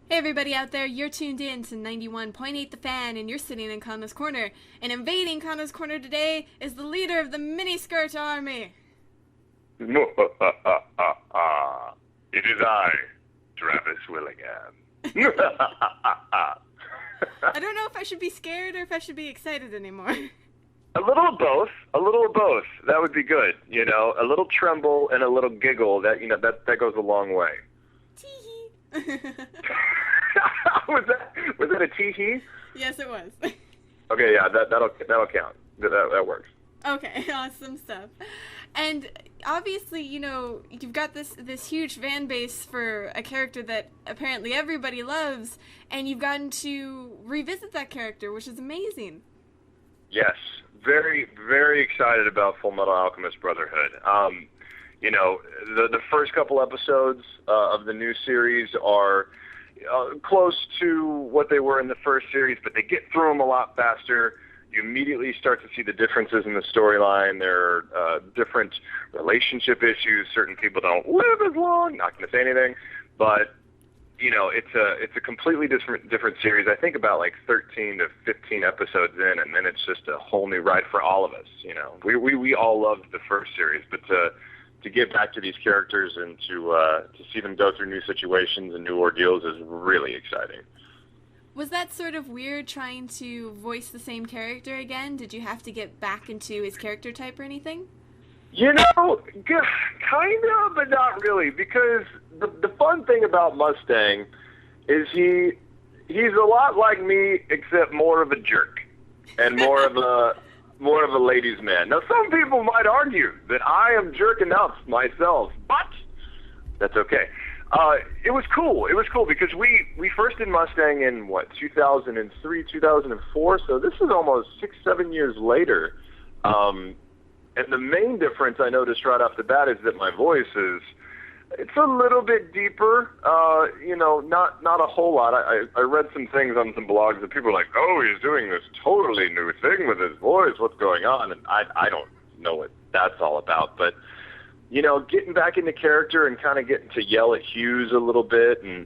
Hey everybody out there, you're tuned in to 91.8 The Fan and you're sitting in Kana's Corner. And invading Kana's Corner today is the leader of the miniskirt army. It is I, Travis Willingham. I don't know if I should be scared or if I should be excited anymore. A little of both. A little of both. That would be good. You know, a little tremble and a little giggle. That that goes a long way. Tee-hee. was that a tee-hee? Yes, it was. Okay, yeah, that'll count. That works. Okay, awesome stuff. And obviously, you know, you've got this huge fan base for a character that apparently everybody loves, and you've gotten to revisit that character, which is amazing. Yes, very, very excited about Full Metal Alchemist Brotherhood. You know, the first couple episodes of the new series are close to what they were in the first series, but they get through them a lot faster. You immediately start to see the differences in the storyline. There are different relationship issues. Certain people don't live as long. Not going to say anything, but you know, it's a completely different series. I think about like 13 to 15 episodes in, and then it's just a whole new ride for all of us. You know, we all loved the first series, but to get back to these characters and to see them go through new situations and new ordeals is really exciting. Was that sort of weird trying to voice the same character again? Did you have to get back into his character type or anything? You know, kind of, but not really, because the fun thing about Mustang is he's a lot like me, except more of a jerk and more of a ladies' man. Now, some people might argue that I am jerk enough myself, but that's okay. It was cool. It was cool because we first did Mustang in, 2003, 2004, so this is almost 6-7 years later. And the main difference I noticed right off the bat is that my voice it's a little bit deeper, you know, not a whole lot. I read some things on some blogs that people are like, oh, he's doing this totally new thing with his voice. What's going on? And I don't know what that's all about, but you know, getting back into character and kind of getting to yell at Hughes a little bit and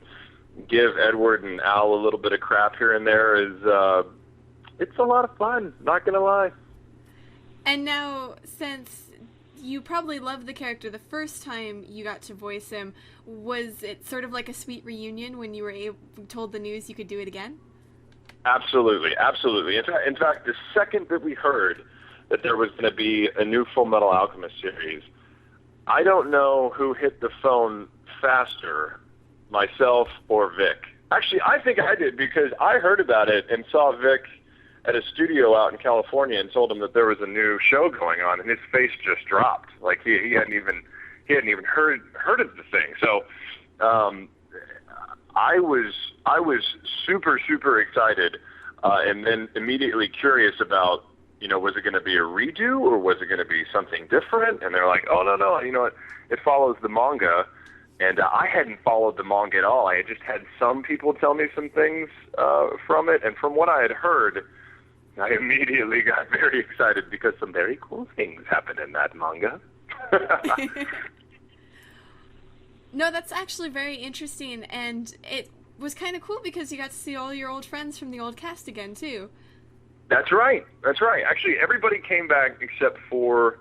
give Edward and Al a little bit of crap here and there is, it's a lot of fun, not going to lie. And now, since you probably loved the character the first time you got to voice him, was it sort of like a sweet reunion when you were told the news you could do it again? Absolutely, absolutely. In fact, the second that we heard that there was going to be a new Full Metal Alchemist series, I don't know who hit the phone faster, myself or Vic. Actually, I think I did because I heard about it and saw Vic at a studio out in California and told him that there was a new show going on, and his face just dropped. Like he hadn't even heard of the thing. So I was super excited, and then immediately curious about, you know, was it going to be a redo or was it going to be something different? And they're like, oh, no, you know what? It follows the manga. And I hadn't followed the manga at all. I had just had some people tell me some things from it. And from what I had heard, I immediately got very excited because some very cool things happened in that manga. No, that's actually very interesting. And it was kind of cool because you got to see all your old friends from the old cast again, too. That's right. Actually, everybody came back except for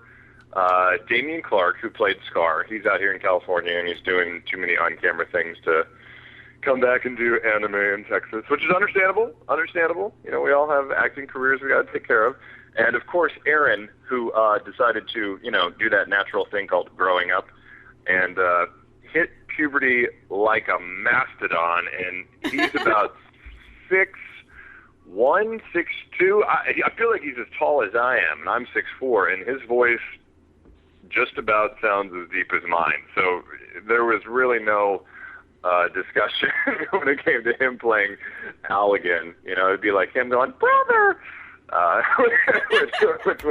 Damian Clark, who played Scar. He's out here in California, and he's doing too many on-camera things to come back and do anime in Texas, which is understandable. You know, we all have acting careers we got to take care of. And, of course, Aaron, who decided to, you know, do that natural thing called growing up and hit puberty like a mastodon, and he's about 6'1", 6'2". I feel like he's as tall as I am, and I'm 6'4", and his voice just about sounds as deep as mine. So there was really no discussion when it came to him playing Al again. You know, it'd be like him going, brother, which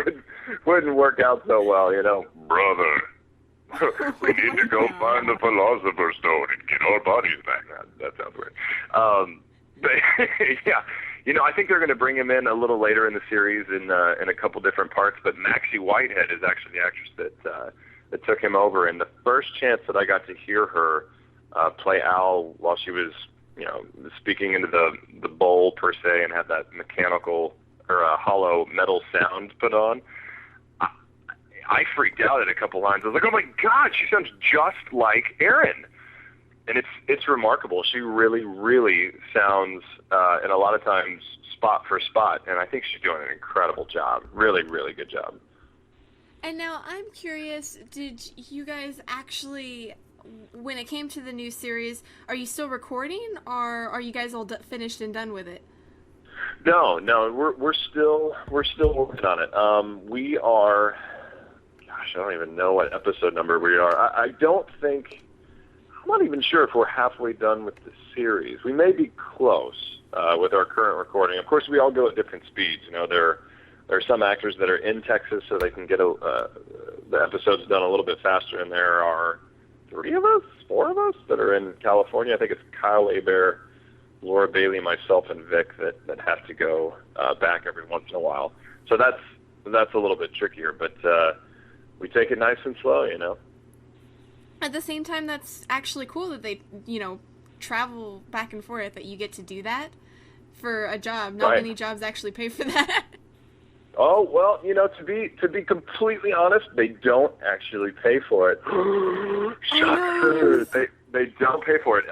wouldn't work out so well, you know. Brother, we need to go find the Philosopher's Stone and get our bodies back. That sounds weird. But yeah, you know, I think they're going to bring him in a little later in the series in a couple different parts. But Maxie Whitehead is actually the actress that took him over. And the first chance that I got to hear her play Al while she was speaking into the bowl per se, and had that mechanical or a hollow metal sound put on. I freaked out at a couple lines. I was like, oh my God, she sounds just like Erin. And it's remarkable. She really, really sounds, and a lot of times spot for spot, and I think she's doing an incredible job. Really, really good job. And now I'm curious, did you guys actually, when it came to the new series, are you still recording, or are you guys all finished and done with it? No, we're still working on it. We are, gosh, I don't even know what episode number we are. I'm not even sure if we're halfway done with the series. We may be close with our current recording. Of course, we all go at different speeds. There are some actors that are in Texas, so they can get the episodes done a little bit faster, and there are 4 of us that are in California. I think it's Kyle Hebert, Laura Bailey, myself, and Vic that have to go back every once in a while. So that's a little bit trickier, but we take it nice and slow, At the same time, that's actually cool that they, travel back and forth, that you get to do that for a job. Not many jobs actually pay for that. Oh, well, to be completely honest, they don't actually pay for it. Shocker. They don't pay for it.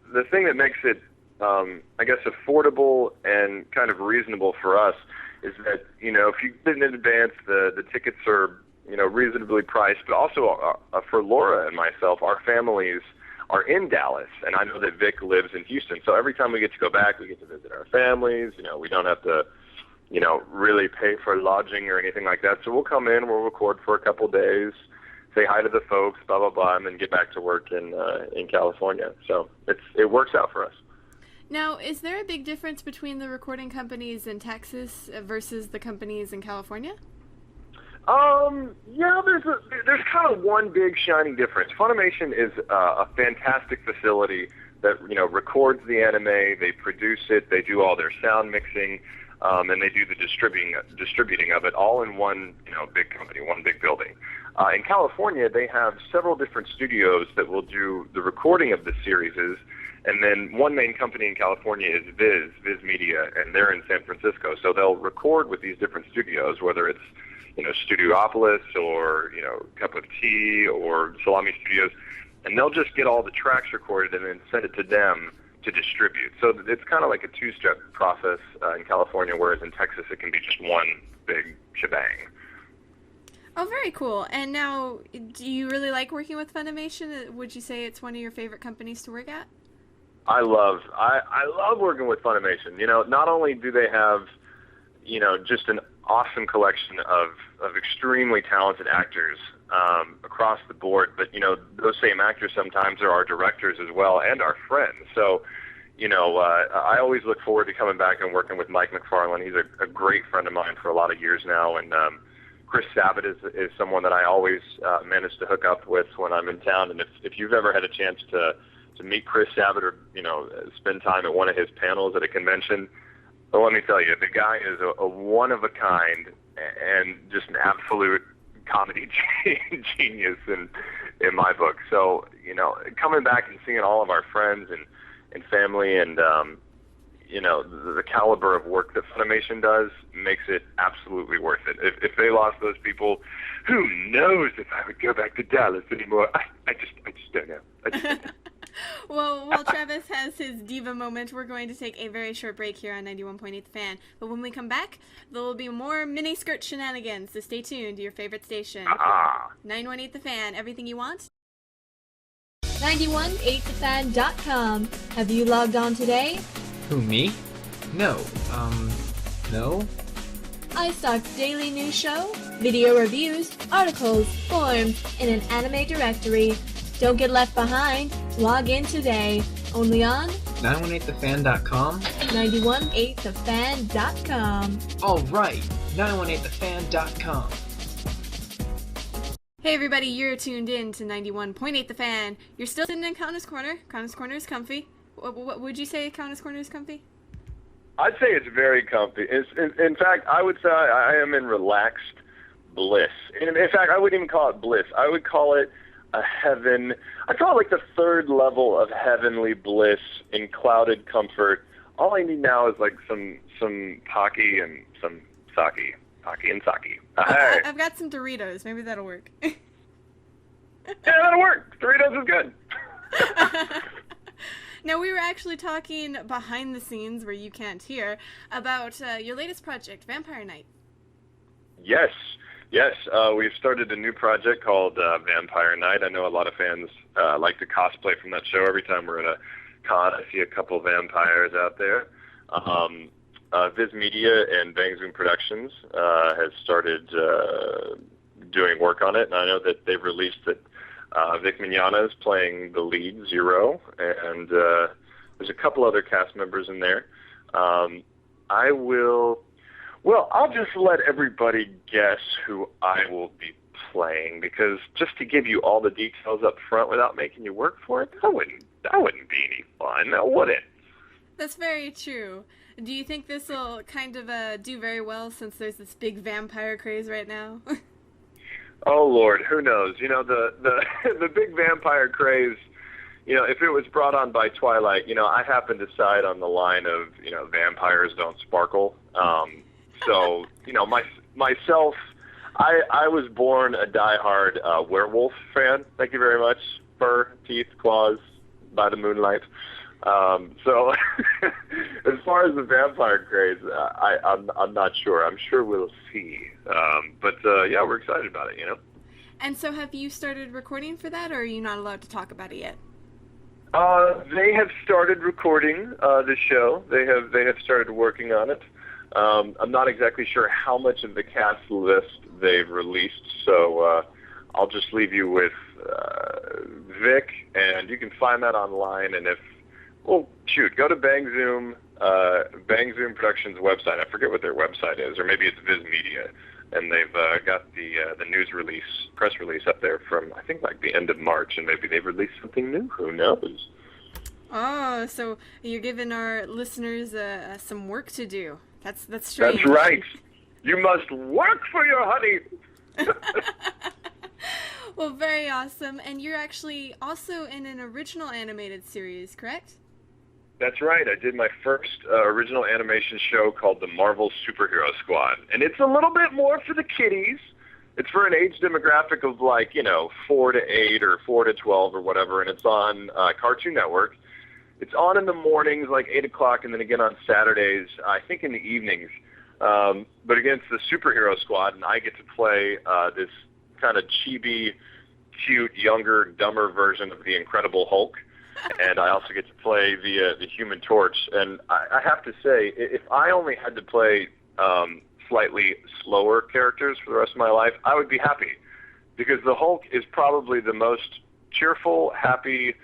The thing that makes it, I guess, affordable and kind of reasonable for us is that, if you bid in advance, the tickets are, reasonably priced, but also for Laura and myself, our families are in Dallas, and I know that Vic lives in Houston, so every time we get to go back, we get to visit our families. We don't have to, really pay for lodging or anything like that. So we'll come in, we'll record for a couple days, say hi to the folks, blah, blah, blah, and then get back to work in California. So it works out for us. Now, is there a big difference between the recording companies in Texas versus the companies in California? Yeah, there's kind of one big shining difference. Funimation is a fantastic facility that, records the anime, they produce it, they do all their sound mixing, and they do the distributing of it all in one, big company, one big building. In California, they have several different studios that will do the recording of the series, and then one main company in California is Viz Media, and they're in San Francisco. So they'll record with these different studios, whether it's Studiopolis or, Cup of Tea or Salami Studios, and they'll just get all the tracks recorded and then send it to them to distribute. So it's kind of like a two-step process in California, whereas in Texas it can be just one big shebang. Oh, very cool. And now, do you really like working with Funimation? Would you say it's one of your favorite companies to work at? I love working with Funimation. Not only do they have, just an awesome collection of extremely talented actors across the board, but those same actors sometimes are our directors as well and our friends. So I always look forward to coming back and working with Mike McFarlane. He's a great friend of mine for a lot of years now, and Chris Sabat is someone that I always manage to hook up with when I'm in town. And if you've ever had a chance to meet Chris Sabat or spend time at one of his panels at a convention, well, let me tell you, the guy is a one of a kind and just an absolute comedy genius in my book. So, coming back and seeing all of our friends and family and, the caliber of work that Funimation does makes it absolutely worth it. If they lost those people, who knows if I would go back to Dallas anymore? I just don't know. I just don't know. Well, while Travis has his diva moment, we're going to take a very short break here on 91.8 The Fan. But when we come back, there will be more mini-skirt shenanigans, so stay tuned to your favorite station. 918 The Fan, everything you want. 918thefan.com. Have you logged on today? Who, me? No. No? iStock's daily news show, video reviews, articles, forms, in an anime directory. Don't get left behind. Log in today. Only on 918thefan.com? 918thefan.com. All right, 918thefan.com. Hey everybody, you're tuned in to 91.8 The Fan. You're still sitting in Kana's Corner. Kana's Corner is comfy. What would you say Kana's Corner is comfy? I'd say it's very comfy. In fact, I would say I am in relaxed bliss. In fact, I wouldn't even call it bliss. I would call it a heaven. I call it like the third level of heavenly bliss in clouded comfort. All I need now is like some Pocky and some sake. Pocky and sake. Right. I've got some Doritos. Maybe that'll work. Yeah, that'll work. Doritos is good. Now, we were actually talking behind the scenes, where you can't hear, about your latest project, Vampire Night. Yes. We've started a new project called Vampire Night. I know a lot of fans like to cosplay from that show. Every time we're at a con, I see a couple vampires out there. Viz Media and Bang Zoom Productions has started doing work on it, and I know that they've released it. Vic Mignogna is playing the lead, Zero, and there's a couple other cast members in there. I'll just let everybody guess who I will be playing, because just to give you all the details up front without making you work for it, that wouldn't be any fun, would it? That's very true. Do you think this will kind of do very well, since there's this big vampire craze right now? Oh Lord, who knows? You know, the the big vampire craze, you know, if it was brought on by Twilight, you know, I happen to side on the line of, you know, vampires don't sparkle. So, you know, myself, I was born a diehard werewolf fan. Thank you very much. Fur, teeth, claws, by the moonlight. So as far as the vampire craze, I'm not sure. I'm sure we'll see. But yeah, we're excited about it, you know. And so have you started recording for that, or are you not allowed to talk about it yet? They have started recording the show. They have started working on it. I'm not exactly sure how much of the cast list they've released, so I'll just leave you with Vic, and you can find that online. And if go to Bang Zoom Productions website. I forget what their website is, or maybe it's Viz Media, and they've got the news release, press release up there from, I think, like the end of March, and maybe they've released something new. Who knows? Oh, so you're giving our listeners some work to do. That's strange. That's right. You must work for your honey. Well, very awesome. And you're actually also in an original animated series, correct? That's right. I did my first original animation show called The Marvel Superhero Squad. And it's a little bit more for the kiddies. It's for an age demographic of, like, 4 to 8 or 4 to 12 or whatever. And it's on Cartoon Network. It's on in the mornings, like 8 o'clock, and then again on Saturdays, I think in the evenings. But again, it's the Superhero Squad, and I get to play this kind of chibi, cute, younger, dumber version of the Incredible Hulk. And I also get to play the Human Torch. And I have to say, if I only had to play slightly slower characters for the rest of my life, I would be happy. Because the Hulk is probably the most cheerful, happy,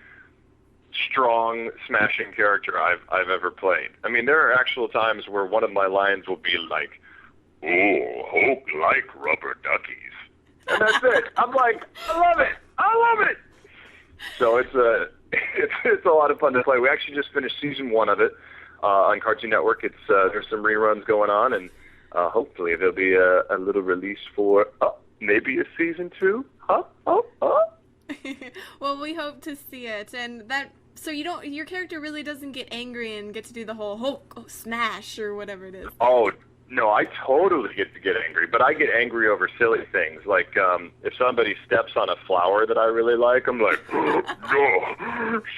strong, smashing character I've ever played. I mean, there are actual times where one of my lines will be like, "Oh, Hulk like rubber duckies." And that's it. I'm like, I love it. So it's a lot of fun to play. We actually just finished season 1 of it on Cartoon Network. It's there's some reruns going on, and hopefully there'll be a little release for maybe a season 2. Well, we hope to see it, and so your character really doesn't get angry and get to do the whole Hulk smash or whatever it is. Oh, no, I totally get to get angry, but I get angry over silly things. Like, if somebody steps on a flower that I really like, I'm like, "No,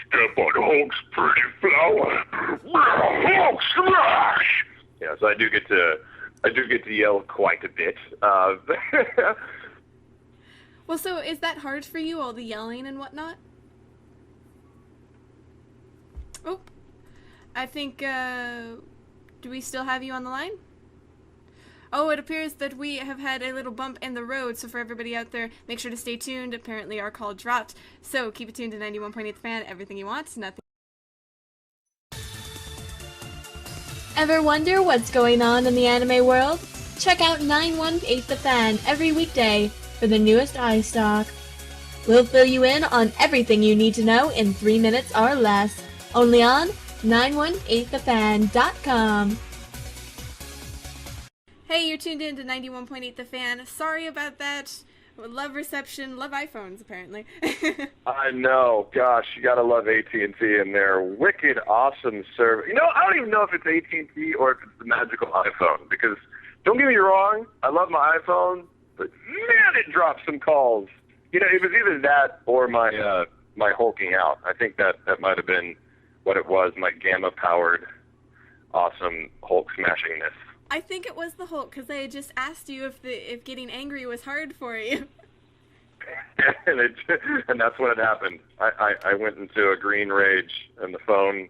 step on Hulk's pretty flower. Hulk smash!" Yeah, so I do get to yell quite a bit. Well, so is that hard for you, all the yelling and whatnot? Oh, I think, do we still have you on the line? Oh, it appears that we have had a little bump in the road, so for everybody out there, make sure to stay tuned. Apparently our call dropped, so keep it tuned to 91.8 The Fan, everything you want, nothing. Ever wonder what's going on in the anime world? Check out 918 The Fan every weekday for the newest iStock. We'll fill you in on everything you need to know in 3 minutes or less. Only on 918thefan.com. Hey, you're tuned in to 91.8 The Fan. Sorry about that. Love reception, love iPhones, apparently. I know. Gosh, you gotta love AT&T and their wicked awesome service. You know, I don't even know if it's AT&T or if it's the magical iPhone, because don't get me wrong, I love my iPhone, but man, it drops some calls. You know, it was either that or my my hulking out. I think that might have been what it was, my gamma-powered, awesome Hulk smashingness. I think it was the Hulk, because they had just asked you if getting angry was hard for you. and that's when it happened. I went into a green rage, and the phone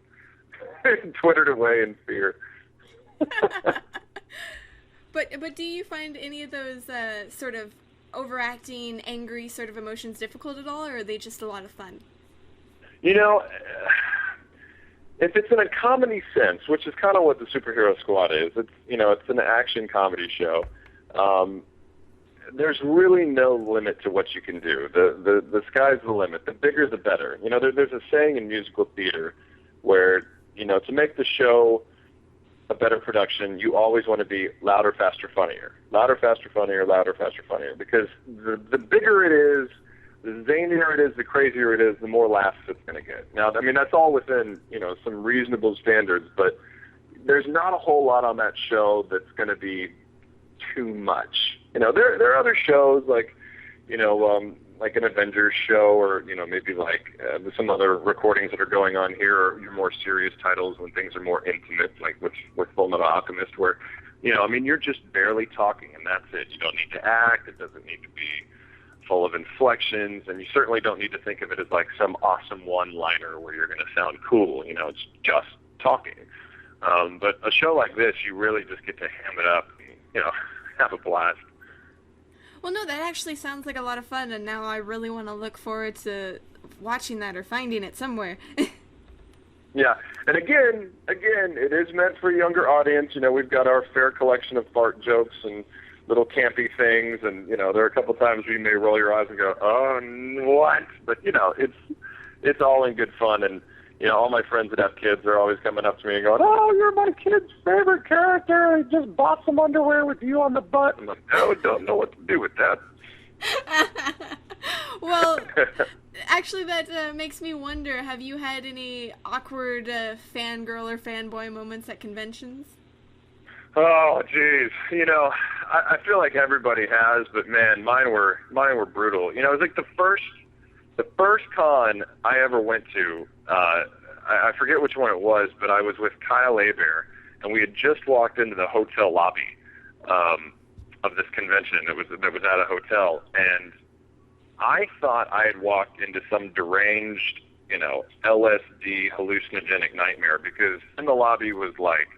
twittered away in fear. But do you find any of those sort of overacting, angry sort of emotions difficult at all, or are they just a lot of fun? You know, if it's in a comedy sense, which is kind of what the Superhero Squad is, it's an action comedy show. There's really no limit to what you can do. The sky's the limit. The bigger, the better. You know, there's a saying in musical theater where, you know, to make the show a better production, you always want to be louder, faster, funnier. Louder, faster, funnier, louder, faster, funnier. Because the bigger it is, the zanier it is, the crazier it is, the more laughs it's going to get. Now, I mean, that's all within, you know, some reasonable standards, but there's not a whole lot on that show that's going to be too much. You know, there are other shows like, you know, like an Avengers show, or, you know, maybe like some other recordings that are going on here, or your more serious titles when things are more intimate, like with Full Metal Alchemist, where, you know, I mean, you're just barely talking and that's it. You don't need to act. It doesn't need to be full of inflections, and you certainly don't need to think of it as like some awesome one-liner where you're going to sound cool. You know, it's just talking. But a show like this, you really just get to ham it up and, you know, have a blast. Well, no, that actually sounds like a lot of fun, and now I really want to look forward to watching that or finding it somewhere. Yeah, and again, it is meant for a younger audience. You know, we've got our fair collection of fart jokes and little campy things, and, you know, there are a couple times where you may roll your eyes and go, oh, what? But, you know, it's all in good fun, and, you know, all my friends that have kids are always coming up to me and going, oh, you're my kid's favorite character. I just bought some underwear with you on the butt. I'm like, no, don't know what to do with that. Well, actually, that makes me wonder, have you had any awkward fangirl or fanboy moments at conventions? Oh, geez. You know, I feel like everybody has, but, man, mine were brutal. You know, it was like the first con I ever went to, I forget which one it was, but I was with Kyle Abear, and we had just walked into the hotel lobby of this convention that was at a hotel, and I thought I had walked into some deranged, you know, LSD hallucinogenic nightmare, because in the lobby was like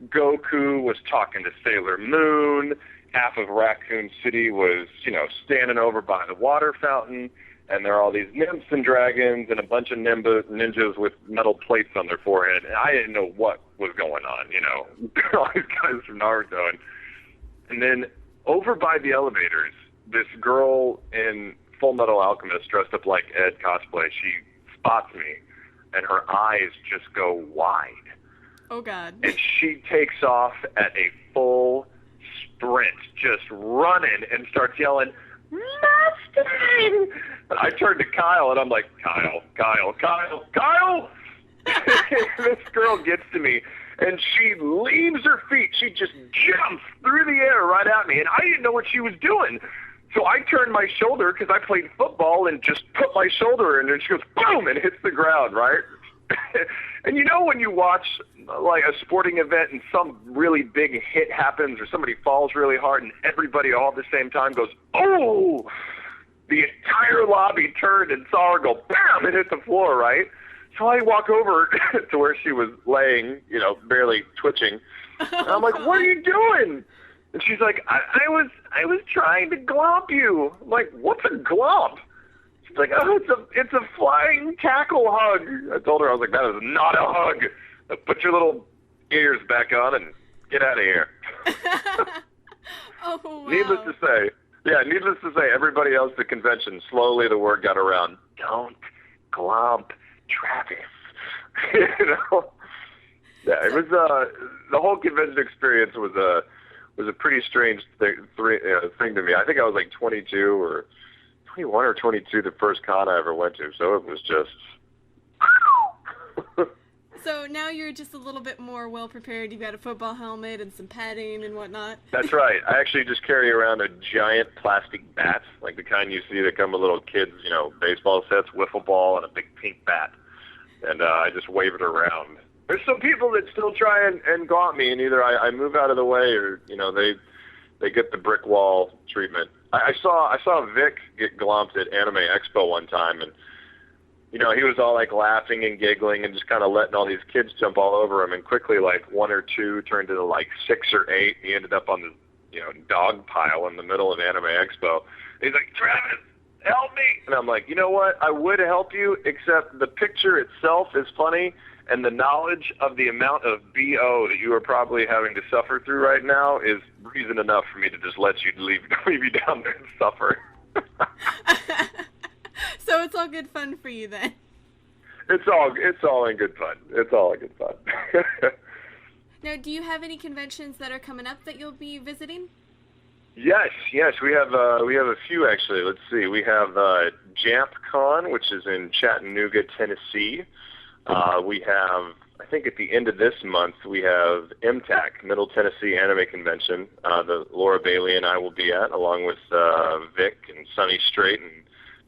Goku was talking to Sailor Moon, half of Raccoon City was, you know, standing over by the water fountain, and there are all these nymphs and dragons and a bunch of ninjas with metal plates on their forehead. And I didn't know what was going on, you know. All these guys from Naruto. And then over by the elevators, this girl in Full Metal Alchemist dressed up like Ed cosplay, she spots me, and her eyes just go wide. Oh, God. And she takes off at a full sprint, just running, and starts yelling, Mustang! I turned to Kyle, and I'm like, Kyle! This girl gets to me, and she leaves her feet. She just jumps through the air right at me, and I didn't know what she was doing. So I turned my shoulder, because I played football, and just put my shoulder in, and she goes, boom, and hits the ground, right? And you know when you watch like a sporting event and some really big hit happens or somebody falls really hard and everybody all at the same time goes, oh! The entire lobby turned and saw her go, bam, and hit the floor, right? So I walk over to where she was laying, you know, barely twitching. And I'm like, what are you doing? And she's like, I was trying to glomp you. I'm like, what's a glomp? She's like, oh, it's a flying tackle hug. I told her, I was like, that is not a hug. Put your little ears back on and get out of here. Oh, wow. Needless to say, everybody else at the convention, slowly the word got around, don't glomp Travis. You know? Yeah, it was, the whole convention experience was was a pretty strange thing to me. I think I was like 22 or 21 or 22 the first con I ever went to, so it was just... So now you're just a little bit more well-prepared. You've got a football helmet and some padding and whatnot. That's right. I actually just carry around a giant plastic bat, like the kind you see that come with little kids, baseball sets, wiffle ball, and a big pink bat. And I just wave it around. There's some people that still try and gaunt me, and either I move out of the way or, they get the brick wall treatment. I saw Vic get glomped at Anime Expo one time, and he was all like laughing and giggling and just kind of letting all these kids jump all over him. And quickly, like 1 or 2 turned into like 6 or 8. He ended up on the, dog pile in the middle of Anime Expo. And he's like, Travis, help me. And I'm like, you know what? I would help you, except the picture itself is funny. And the knowledge of the amount of BO that you are probably having to suffer through right now is reason enough for me to just let you leave you down there and suffer. So it's all good fun for you then. It's all in good fun. It's all in good fun. Now, do you have any conventions that are coming up that you'll be visiting? Yes, we have a few actually. Let's see. We have JampCon, which is in Chattanooga, Tennessee. We have, I think at the end of this month, we have MTAC, Middle Tennessee Anime Convention, that Laura Bailey and I will be at, along with Vic and Sonny Strait and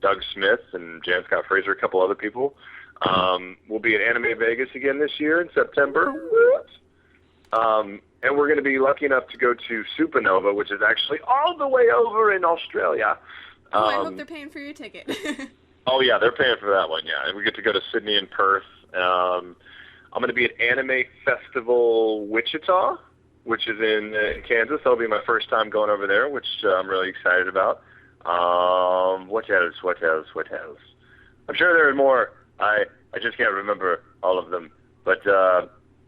Doug Smith and Jan Scott Fraser, a couple other people. We'll be at Anime Vegas again this year in September. And we're going to be lucky enough to go to Supernova, which is actually all the way over in Australia. I hope they're paying for your ticket. Oh, yeah, they're paying for that one, yeah. And we get to go to Sydney and Perth. I'm going to be at Anime Festival Wichita, which is in Kansas. That'll be my first time going over there, which I'm really excited about. What else? I'm sure there are more. I just can't remember all of them. But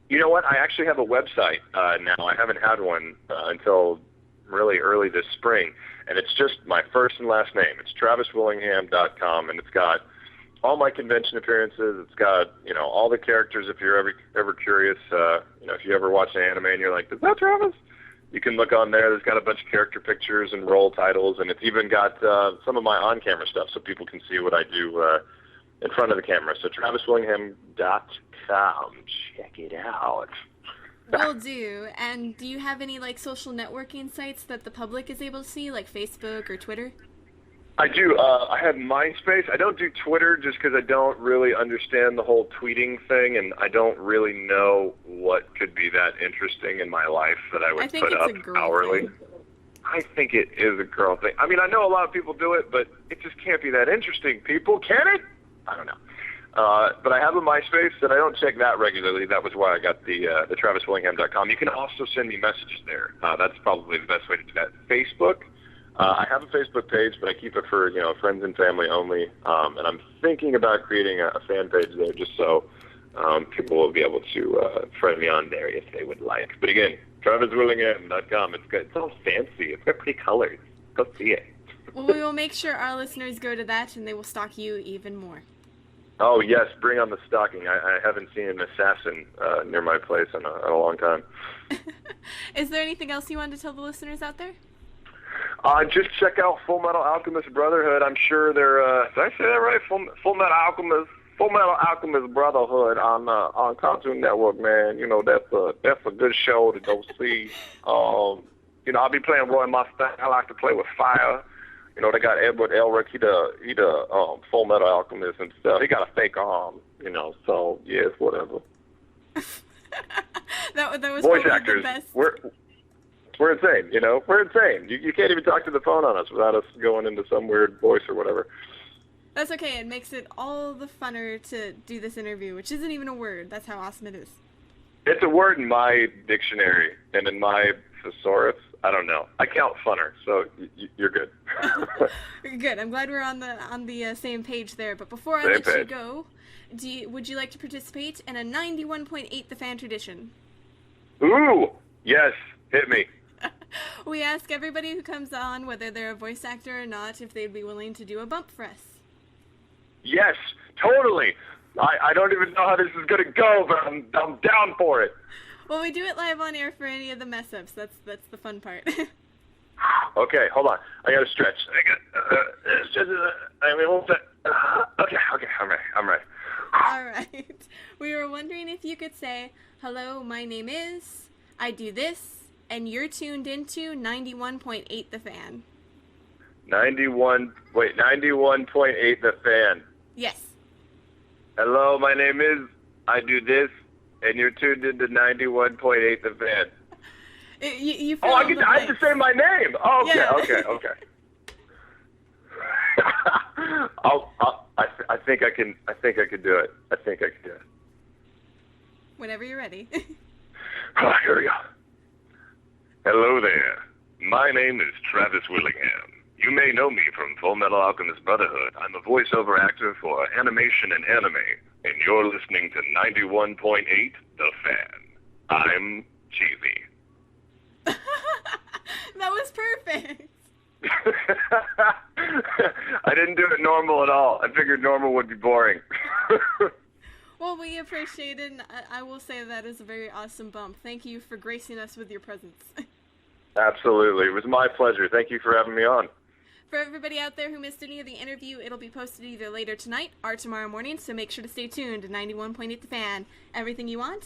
you know what? I actually have a website now. I haven't had one until really early this spring. And it's just my first and last name. It's TravisWillingham.com, and it's got all my convention appearances. It's got, all the characters if you're ever curious. If you ever watch an anime and you're like, is that Travis? You can look on there. There's got a bunch of character pictures and role titles, and it's even got some of my on-camera stuff so people can see what I do in front of the camera. So TravisWillingham.com. Check it out. Will do. And do you have any social networking sites that the public is able to see, like Facebook or Twitter? I do. I have MySpace. I don't do Twitter just because I don't really understand the whole tweeting thing, and I don't really know what could be that interesting in my life that I would put up hourly. Thing. I think it is a girl thing. I mean, I know a lot of people do it, but it just can't be that interesting, people. Can it? I don't know. But I have a MySpace, and I don't check that regularly. That was why I got the TravisWillingham.com. You can also send me messages there. That's probably the best way to do that. Facebook. I have a Facebook page, but I keep it for friends and family only. And I'm thinking about creating a fan page there, just so people will be able to friend me on there if they would like. But again, TravisWillingham.com. It's good. It's all fancy. It's got pretty colors. Go see it. Well, we will make sure our listeners go to that, and they will stalk you even more. Oh, yes, bring on the stalking. I haven't seen an assassin near my place in a long time. Is there anything else you wanted to tell the listeners out there? Just check out Full Metal Alchemist Brotherhood. I'm sure they're, did I say that right? Full Metal Alchemist Brotherhood on Cartoon Network, man. That's a good show to go see. I'll be playing Roy Mustang. I like to play with fire. They got Edward Elric. He the Full Metal Alchemist and stuff. He got a fake arm, so yes, whatever. that was voice actors. The best. We're insane, We're insane. You can't even talk to the phone on us without us going into some weird voice or whatever. That's okay. It makes it all the funner to do this interview, which isn't even a word. That's how awesome it is. It's a word in my dictionary and in my thesaurus. I don't know. I count funner, so you're good. Good. I'm glad we're on the same page there. But before I let you go, would you like to participate in a 91.8 The Fan Tradition? Ooh, yes. Hit me. We ask everybody who comes on, whether they're a voice actor or not, if they'd be willing to do a bump for us. Yes, totally. I don't even know how this is going to go, but I'm down for it. Well, we do it live on air for any of the mess ups. That's the fun part. Okay, hold on. I got to stretch. It's just, okay, I'm ready. All right. We were wondering if you could say, hello, my name is, I do this, and you're tuned into 91.8 The Fan. 91.8 The Fan. Yes. Hello, my name is, I do this, and you're tuned into 91.8 The Fan. You Oh, I have to say my name. Oh, okay, Yeah. okay. I think I can do it. Whenever you're ready. Oh, here we go. Hello there. My name is Travis Willingham. You may know me from Full Metal Alchemist Brotherhood. I'm a voiceover actor for animation and anime, and you're listening to 91.8 The Fan. I'm cheesy. That was perfect. I didn't do it normal at all. I figured normal would be boring. Well, we appreciate it, and I will say that is a very awesome bump. Thank you for gracing us with your presence. Absolutely. It was my pleasure. Thank you for having me on. For everybody out there who missed any of the interview, it'll be posted either later tonight or tomorrow morning, so make sure to stay tuned to 91.8 The Fan. Everything you want,